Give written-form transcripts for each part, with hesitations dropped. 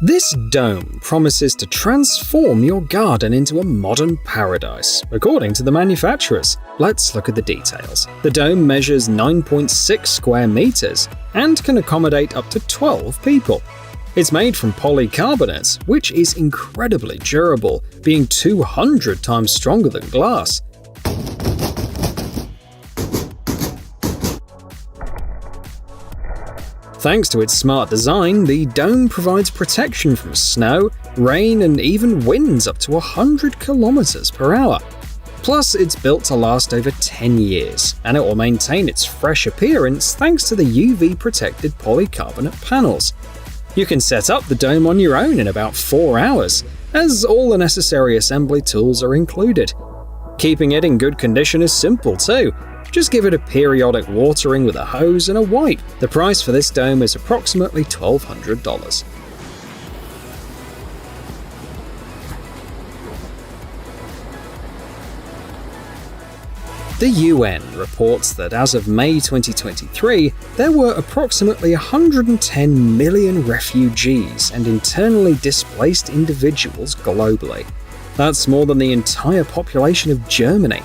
This dome promises to transform your garden into a modern paradise, according to the manufacturers. Let's look at the details. The dome measures 9.6 square meters and can accommodate up to 12 people. It's made from polycarbonate, which is incredibly durable, being 200 times stronger than glass. Thanks to its smart design, the dome provides protection from snow, rain, and even winds up to 100 kilometers per hour. Plus, it's built to last over 10 years, and it will maintain its fresh appearance thanks to the UV-protected polycarbonate panels. You can set up the dome on your own in about 4 hours, as all the necessary assembly tools are included. Keeping it in good condition is simple too. Just give it a periodic watering with a hose and a wipe. The price for this dome is approximately $1,200. The UN reports that as of May 2023, there were approximately 110 million refugees and internally displaced individuals globally. That's more than the entire population of Germany.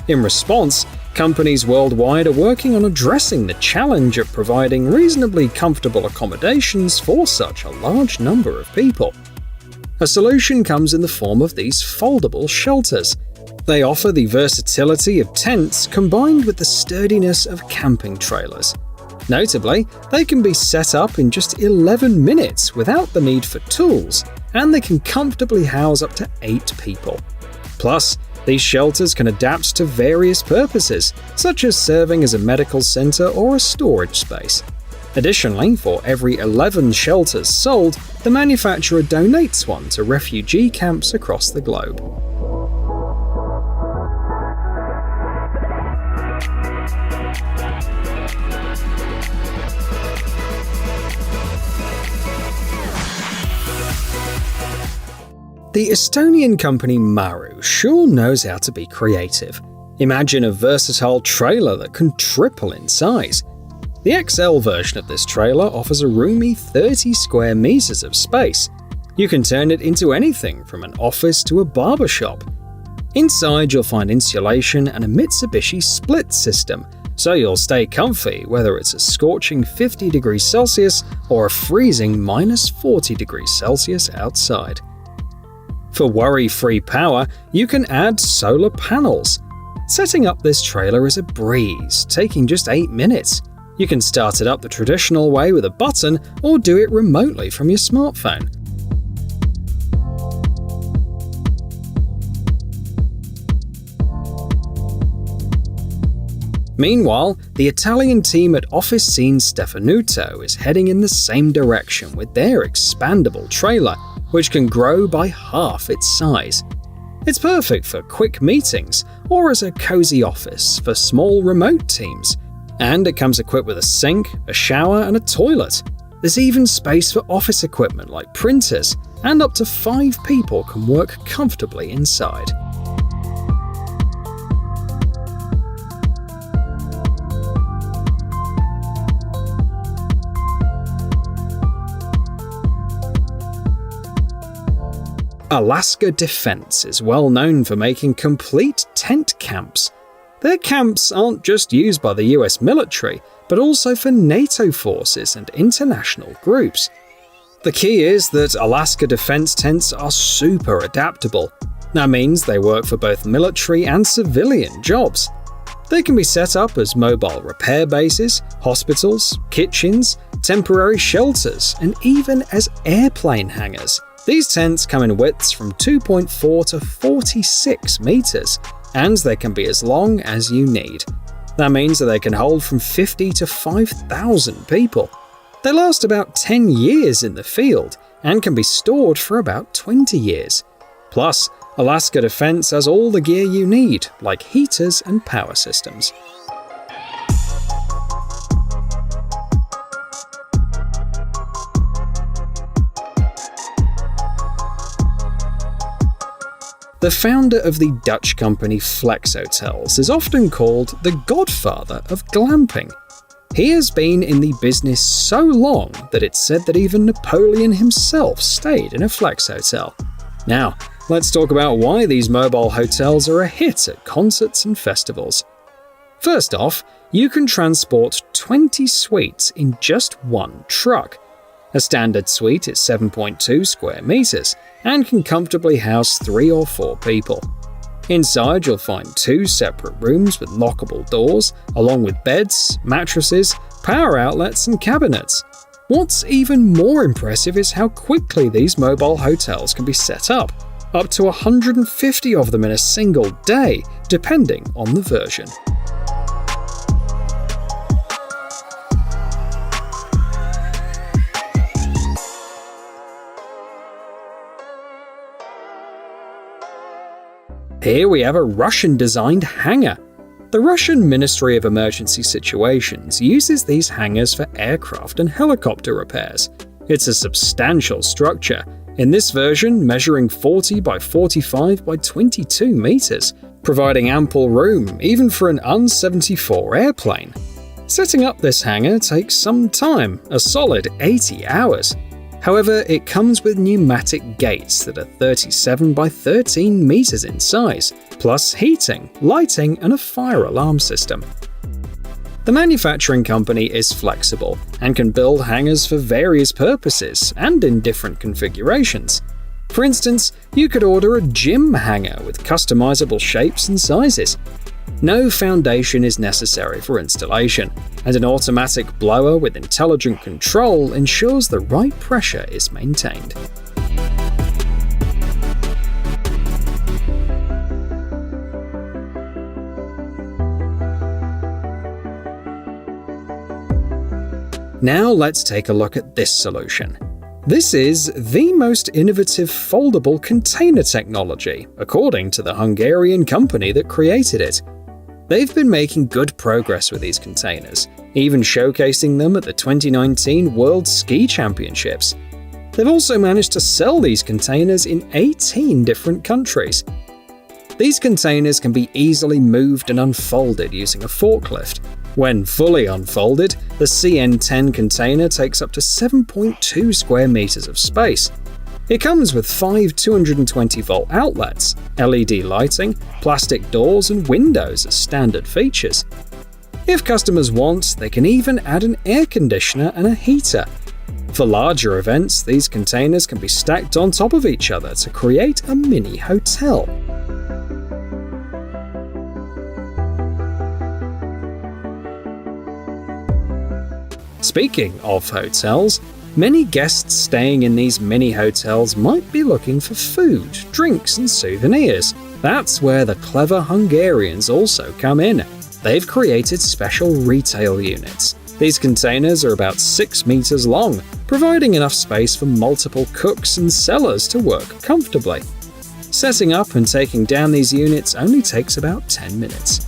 In response, companies worldwide are working on addressing the challenge of providing reasonably comfortable accommodations for such a large number of people. A solution comes in the form of these foldable shelters. They offer the versatility of tents combined with the sturdiness of camping trailers. Notably, they can be set up in just 11 minutes without the need for tools, and they can comfortably house up to 8 people. Plus, these shelters can adapt to various purposes, such as serving as a medical center or a storage space. Additionally, for every 11 shelters sold, the manufacturer donates one to refugee camps across the globe. The Estonian company Maru sure knows how to be creative. Imagine a versatile trailer that can triple in size. The XL version of this trailer offers a roomy 30 square meters of space. You can turn it into anything from an office to a barbershop. Inside you'll find insulation and a Mitsubishi split system, so you'll stay comfy whether it's a scorching 50 degrees Celsius or a freezing minus 40 degrees Celsius outside. For worry-free power, you can add solar panels. Setting up this trailer is a breeze, taking just 8 minutes. You can start it up the traditional way with a button or do it remotely from your smartphone. Meanwhile, the Italian team at Officine Stefanuto is heading in the same direction with their expandable trailer, which can grow by half its size. It's perfect for quick meetings or as a cozy office for small remote teams. And it comes equipped with a sink, a shower, and a toilet. There's even space for office equipment like printers, and up to 5 people can work comfortably inside. Alaska Defense is well known for making complete tent camps. Their camps aren't just used by the US military, but also for NATO forces and international groups. The key is that Alaska Defense tents are super adaptable. That means they work for both military and civilian jobs. They can be set up as mobile repair bases, hospitals, kitchens, temporary shelters, and even as airplane hangars. These tents come in widths from 2.4 to 46 meters, and they can be as long as you need. That means that they can hold from 50 to 5,000 people. They last about 10 years in the field and can be stored for about 20 years. Plus, Alaska Defense has all the gear you need, like heaters and power systems. The founder of the Dutch company Flex Hotels is often called the godfather of glamping. He has been in the business so long that it's said that even Napoleon himself stayed in a flex hotel. Now, let's talk about why these mobile hotels are a hit at concerts and festivals. First off, you can transport 20 suites in just one truck. A standard suite is 7.2 square meters and can comfortably house 3 or 4 people. Inside, you'll find 2 separate rooms with lockable doors, along with beds, mattresses, power outlets, and cabinets. What's even more impressive is how quickly these mobile hotels can be set up to 150 of them in a single day, depending on the version. Here we have a Russian-designed hangar. The Russian Ministry of Emergency Situations uses these hangars for aircraft and helicopter repairs. It's a substantial structure, in this version measuring 40 by 45 by 22 meters, providing ample room even for an Un-74 airplane. Setting up this hangar takes some time, a solid 80 hours. However, it comes with pneumatic gates that are 37 by 13 meters in size, plus heating, lighting, and a fire alarm system. The manufacturing company is flexible and can build hangars for various purposes and in different configurations. For instance, you could order a gym hangar with customizable shapes and sizes. No foundation is necessary for installation, and an automatic blower with intelligent control ensures the right pressure is maintained. Now let's take a look at this solution. This is the most innovative foldable container technology, according to the Hungarian company that created it. They've been making good progress with these containers, even showcasing them at the 2019 World Ski Championships. They've also managed to sell these containers in 18 different countries. These containers can be easily moved and unfolded using a forklift. When fully unfolded, the CN10 container takes up to 7.2 square meters of space. It comes with 5 220-volt outlets, LED lighting, plastic doors, and windows as standard features. If customers want, they can even add an air conditioner and a heater. For larger events, these containers can be stacked on top of each other to create a mini hotel. Speaking of hotels, many guests staying in these mini hotels might be looking for food, drinks, and souvenirs. That's where the clever Hungarians also come in. They've created special retail units. These containers are about 6 meters long, providing enough space for multiple cooks and sellers to work comfortably. Setting up and taking down these units only takes about 10 minutes.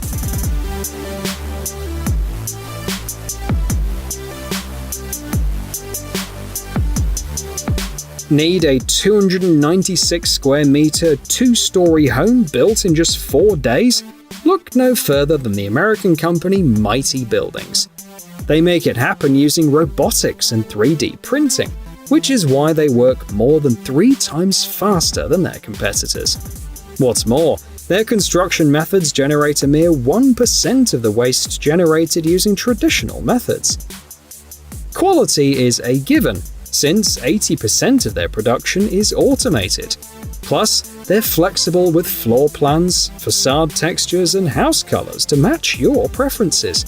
Need a 296 square meter, 2-story home built in just 4 days? Look no further than the American company Mighty Buildings. They make it happen using robotics and 3D printing, which is why they work more than 3 times faster than their competitors. What's more, their construction methods generate a mere 1% of the waste generated using traditional methods. Quality is a given, since 80% of their production is automated. Plus, they're flexible with floor plans, facade textures, and house colors to match your preferences.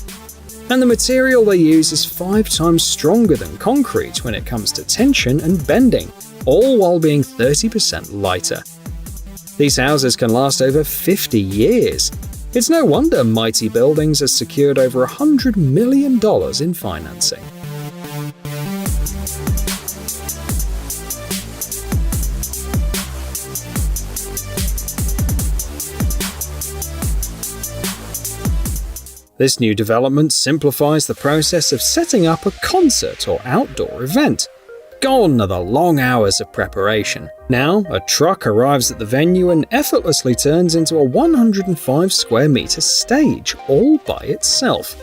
And the material they use is 5 times stronger than concrete when it comes to tension and bending, all while being 30% lighter. These houses can last over 50 years. It's no wonder Mighty Buildings has secured over $100 million in financing. This new development simplifies the process of setting up a concert or outdoor event. Gone are the long hours of preparation. Now, a truck arrives at the venue and effortlessly turns into a 105 square meter stage all by itself.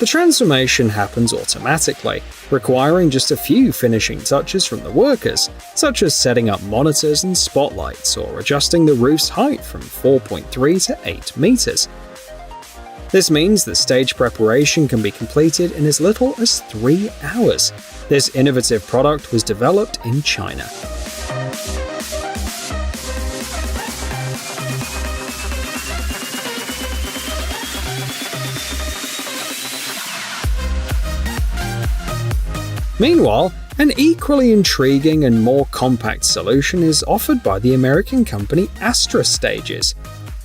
The transformation happens automatically, requiring just a few finishing touches from the workers, such as setting up monitors and spotlights or adjusting the roof's height from 4.3 to 8 meters. This means that stage preparation can be completed in as little as 3 hours. This innovative product was developed in China. Meanwhile, an equally intriguing and more compact solution is offered by the American company Astra Stages.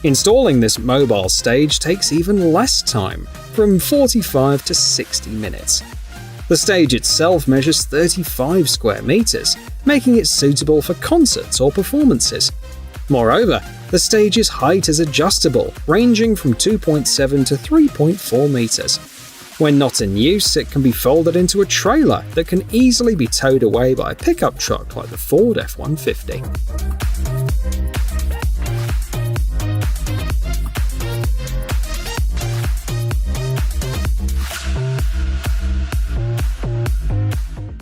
Installing this mobile stage takes even less time, from 45 to 60 minutes. The stage itself measures 35 square meters, making it suitable for concerts or performances. Moreover, the stage's height is adjustable, ranging from 2.7 to 3.4 meters. When not in use, it can be folded into a trailer that can easily be towed away by a pickup truck like the Ford F-150.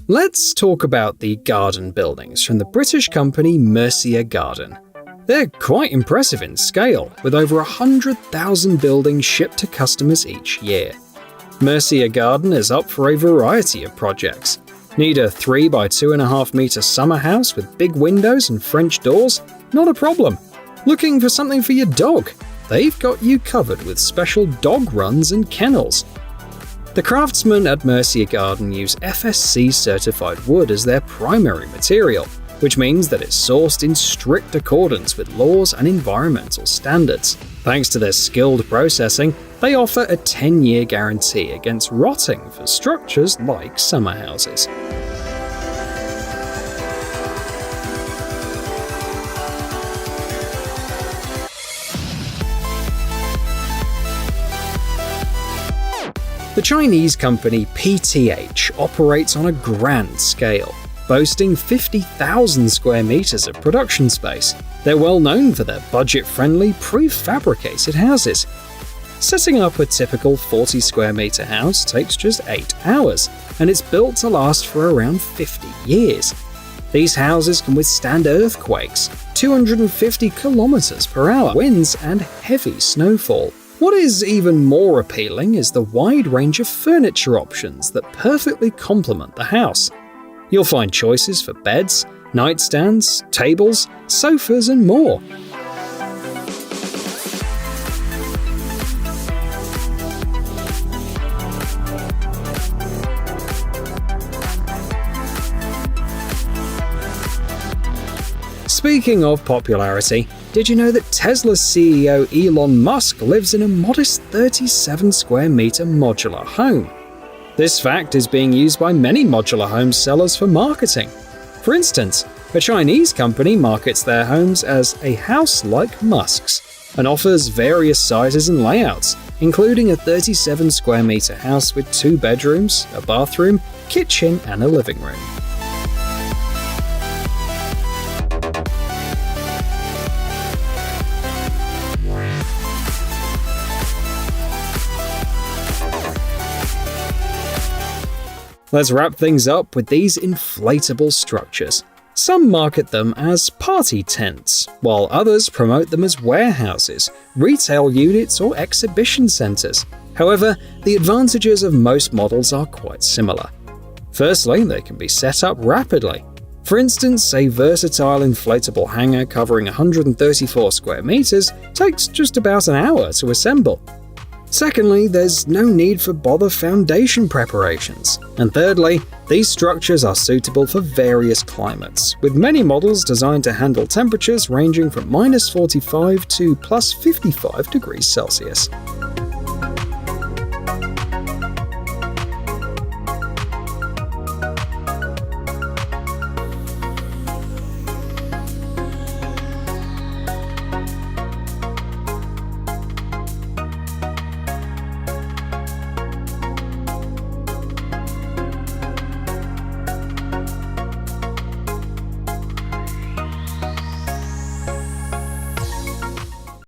Let's talk about the garden buildings from the British company Mercia Garden. They're quite impressive in scale, with over 100,000 buildings shipped to customers each year. Mercia Garden is up for a variety of projects. Need a 3 by 2.5 meter summer house with big windows and French doors? Not a problem. Looking for something for your dog? They've got you covered with special dog runs and kennels. The craftsmen at Mercia Garden use FSC certified wood as their primary material, which means that it's sourced in strict accordance with laws and environmental standards. Thanks to their skilled processing, they offer a 10-year guarantee against rotting for structures like summer houses. The Chinese company PTH operates on a grand scale, boasting 50,000 square meters of production space. They're well known for their budget-friendly, prefabricated houses. Setting up a typical 40 square meter house takes just 8 hours, and it's built to last for around 50 years. These houses can withstand earthquakes, 250 kilometers per hour winds, and heavy snowfall. What is even more appealing is the wide range of furniture options that perfectly complement the house. You'll find choices for beds, nightstands, tables, sofas, and more. Speaking of popularity, did you know that Tesla's CEO Elon Musk lives in a modest 37 square meter modular home? This fact is being used by many modular home sellers for marketing. For instance, a Chinese company markets their homes as a house like Musk's and offers various sizes and layouts, including a 37 square meter house with 2 bedrooms, a bathroom, kitchen, and a living room. Let's wrap things up with these inflatable structures. Some market them as party tents, while others promote them as warehouses, retail units, or exhibition centers. However, the advantages of most models are quite similar. Firstly, they can be set up rapidly. For instance, a versatile inflatable hangar covering 134 square meters takes just about an hour to assemble. Secondly, there's no need for bother foundation preparations. And thirdly, these structures are suitable for various climates, with many models designed to handle temperatures ranging from -45 to +55 degrees Celsius.